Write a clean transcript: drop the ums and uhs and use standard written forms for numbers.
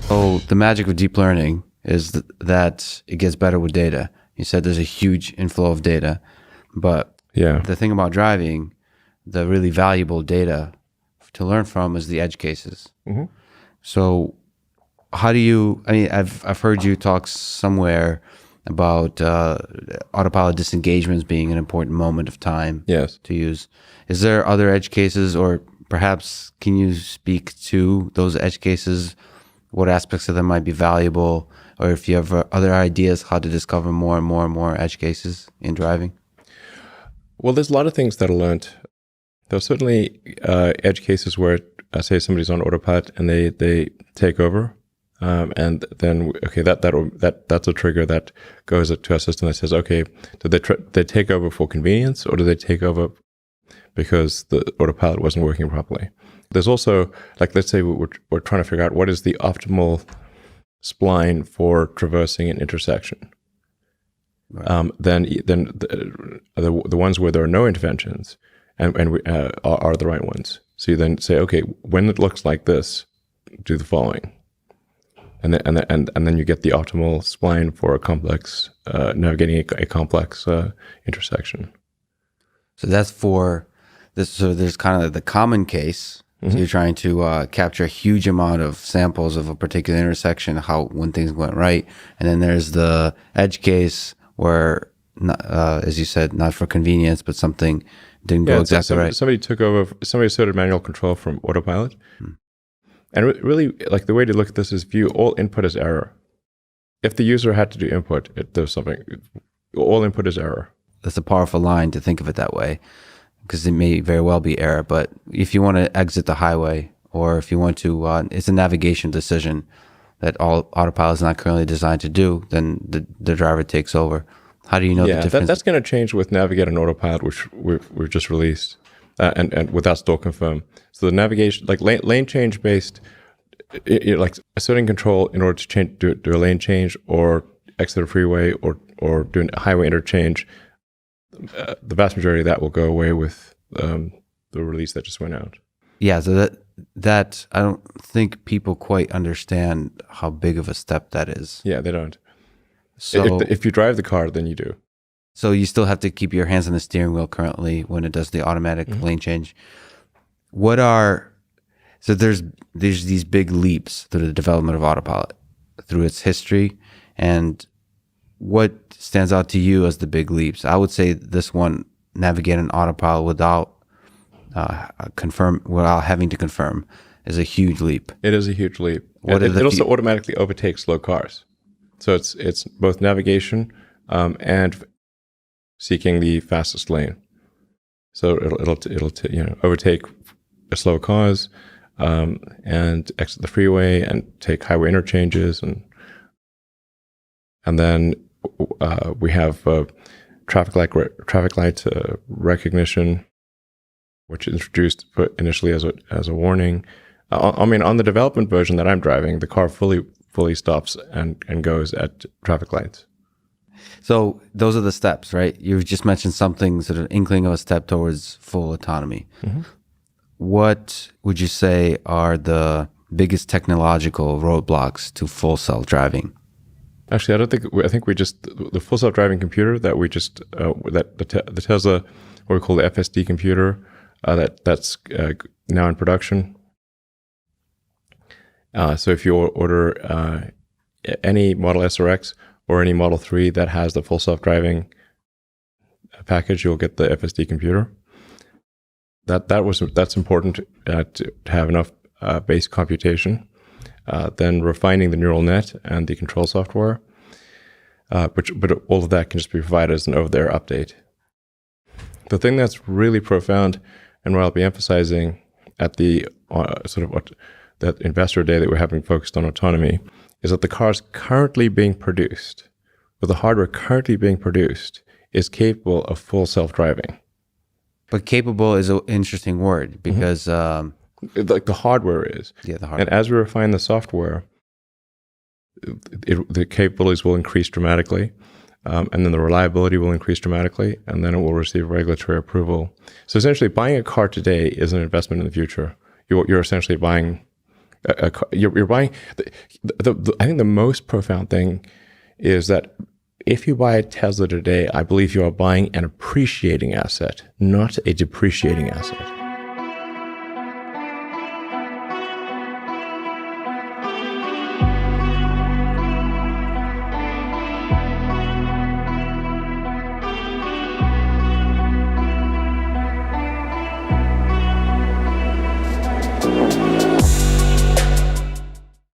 So the magic of deep learning is that it gets better with data. You said there's a huge inflow of data, but the thing about driving, the really valuable data to learn from is the edge cases. So how do you, I mean, I've heard you talk somewhere about autopilot disengagements being an important moment of time to use. Is there other edge cases, or perhaps can you speak to those edge cases, what aspects of them might be valuable, or if you have other ideas how to discover more and more and more edge cases in driving? Well, there's a lot of things that are learned. There's certainly edge cases where, say, somebody's on autopilot and they take over, and then that's a trigger that goes to our system that says, okay, did they take over for convenience, or did they take over because the autopilot wasn't working properly? There's also, like, let's say we're trying to figure out what is the optimal spline for traversing an intersection. Right. Then the ones where there are no interventions and we, are the right ones. So you then say, okay, when it looks like this, do the following, and then you get the optimal spline for a complex navigating a complex intersection. So that's for this. So there's kind of the common case. So you're trying to capture a huge amount of samples of a particular intersection, when things went right, and then there's the edge case where, as you said, not for convenience, but something didn't go exactly right. Somebody took over. Somebody started manual control from autopilot, and really, like, the way to look at this is view all input as error. If the user had to do input, there's something. All input is error. That's a powerful line to think of it that way, because it may very well be error. But if you want to exit the highway, or if you want to, it's a navigation decision that all autopilot is not currently designed to do, then the driver takes over. How do you know the difference? That's going to change with Navigate and Autopilot, which we've just released, and without still confirm. So the navigation, like lane change based, like asserting control in order to do a lane change, or exit a freeway, or do a highway interchange, the vast majority of that will go away with the release that just went out. Yeah, so that I don't think people quite understand how big of a step that is. Yeah, they don't. So if you drive the car, then you do. So you still have to keep your hands on the steering wheel currently when it does the automatic lane change. So there's these big leaps through the development of autopilot, through its history, and what stands out to you as the big leaps? I would say this one, Navigate an Autopilot without having to confirm, is a huge leap. It is a huge leap. It also automatically overtakes slow cars. So it's both navigation and seeking the fastest lane. So it'll overtake slow cars and exit the freeway and take highway interchanges, and then we have traffic light recognition, which is introduced initially as a warning. I mean, on the development version that I'm driving, the car fully stops and goes at traffic lights. So those are the steps, right? You've just mentioned something, sort of inkling of a step towards full autonomy. What would you say are the biggest technological roadblocks to full self-driving? Actually, I think we just, the full self-driving computer that we just, the Tesla, what we call the FSD computer, that's now in production. So if you order any Model S or X or any Model 3 that has the full self-driving package, you'll get the FSD computer. That's important to have enough base computation. Then refining the neural net and the control software, but all of that can just be provided as an over-the-air update. The thing that's really profound, and what I'll be emphasizing at the that investor day that we're having focused on autonomy, is that the cars currently being produced, with the hardware currently being produced, is capable of full self-driving. But capable is an interesting word, because like the hardware is. Yeah, the hardware. And as we refine the software, the capabilities will increase dramatically, and then the reliability will increase dramatically, and then it will receive regulatory approval. So essentially, buying a car today is an investment in the future. You're essentially buying You're buying. I think the most profound thing is that if you buy a Tesla today, I believe you are buying an appreciating asset, not a depreciating asset.